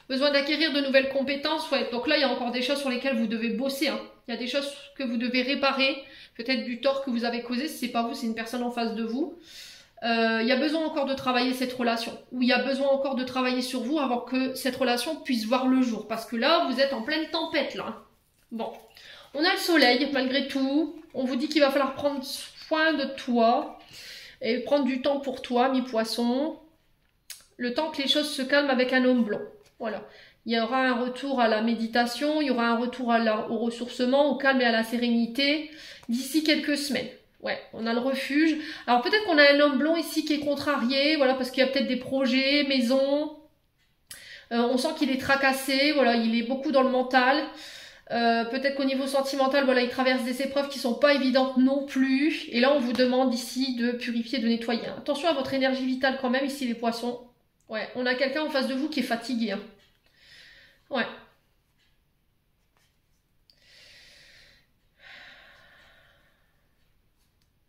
Besoin d'acquérir de nouvelles compétences. Ouais. Donc là, il y a encore des choses sur lesquelles vous devez bosser. Hein. Il y a des choses que vous devez réparer. Peut-être du tort que vous avez causé. Si c'est pas vous, c'est une personne en face de vous. Il y a besoin encore de travailler cette relation. Ou il y a besoin encore de travailler sur vous avant que cette relation puisse voir le jour. Parce que là, vous êtes en pleine tempête. Là. Bon. On a le soleil, malgré tout. On vous dit qu'il va falloir prendre soin de toi. Et prendre du temps pour toi, mi-poisson. Le temps que les choses se calment avec un homme blanc. Voilà. Il y aura un retour à la méditation, il y aura un retour au ressourcement, au calme et à la sérénité d'ici quelques semaines. Ouais, on a le refuge. Alors peut-être qu'on a un homme blanc ici qui est contrarié, voilà, parce qu'il y a peut-être des projets, maison. On sent qu'il est tracassé, voilà, il est beaucoup dans le mental. Peut-être qu'au niveau sentimental, voilà, il traverse des épreuves qui sont pas évidentes non plus. Et là, on vous demande ici de purifier, de nettoyer. Attention à votre énergie vitale quand même, ici les poissons. Ouais, on a quelqu'un en face de vous qui est fatigué. Hein. Ouais.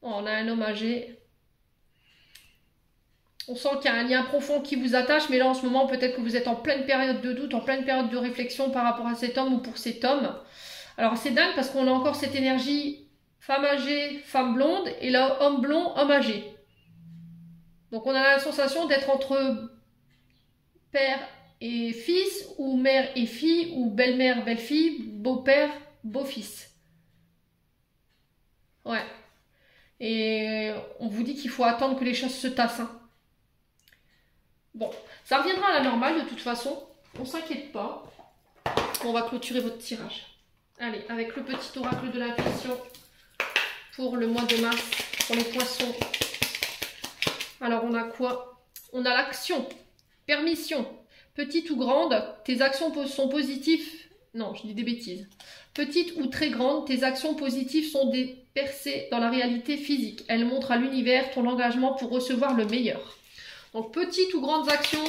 On a un homme âgé. On sent qu'il y a un lien profond qui vous attache, mais là en ce moment, peut-être que vous êtes en pleine période de doute, en pleine période de réflexion par rapport à cet homme ou pour cet homme. Alors c'est dingue parce qu'on a encore cette énergie femme âgée, femme blonde, et là homme blond, homme âgé. Donc on a la sensation d'être entre père et fils, ou mère et fille, ou belle-mère, belle-fille, beau-père, beau-fils. Ouais. Et on vous dit qu'il faut attendre que les choses se tassent. Hein. Bon, ça reviendra à la normale de toute façon. On s'inquiète pas. On va clôturer votre tirage. Allez, avec le petit oracle de l'intuition pour le mois de mars, pour les poissons. Alors on a quoi? On a l'action, permission. Petite ou grande, tes actions sont positives. Non, je dis des bêtises. Petite ou très grande, tes actions positives sont des percées dans la réalité physique. Elles montrent à l'univers ton engagement pour recevoir le meilleur. Donc, petites ou grandes actions,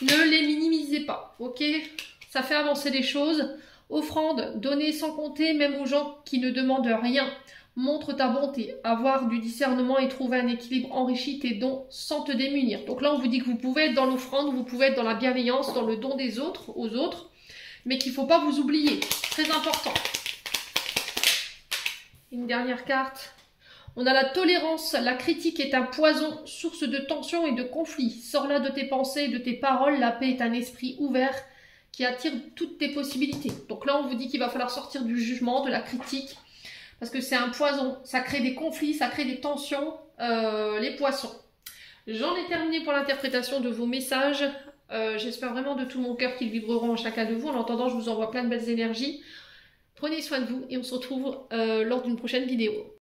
ne les minimisez pas, ok? Ça fait avancer les choses. Offrande, donner sans compter, même aux gens qui ne demandent rien. Montre ta bonté, avoir du discernement et trouver un équilibre, enrichit tes dons sans te démunir. Donc là, on vous dit que vous pouvez être dans l'offrande, vous pouvez être dans la bienveillance, dans le don des autres, aux autres, mais qu'il ne faut pas vous oublier. Très important. Une dernière carte. On a la tolérance. La critique est un poison, source de tension et de conflit. Sors-la de tes pensées et de tes paroles. La paix est un esprit ouvert qui attire toutes tes possibilités. Donc là, on vous dit qu'il va falloir sortir du jugement, de la critique, parce que c'est un poison. Ça crée des conflits, ça crée des tensions, les poissons. J'en ai terminé pour l'interprétation de vos messages. J'espère vraiment de tout mon cœur qu'ils vibreront en chacun de vous. En attendant, je vous envoie plein de belles énergies. Prenez soin de vous et on se retrouve lors d'une prochaine vidéo.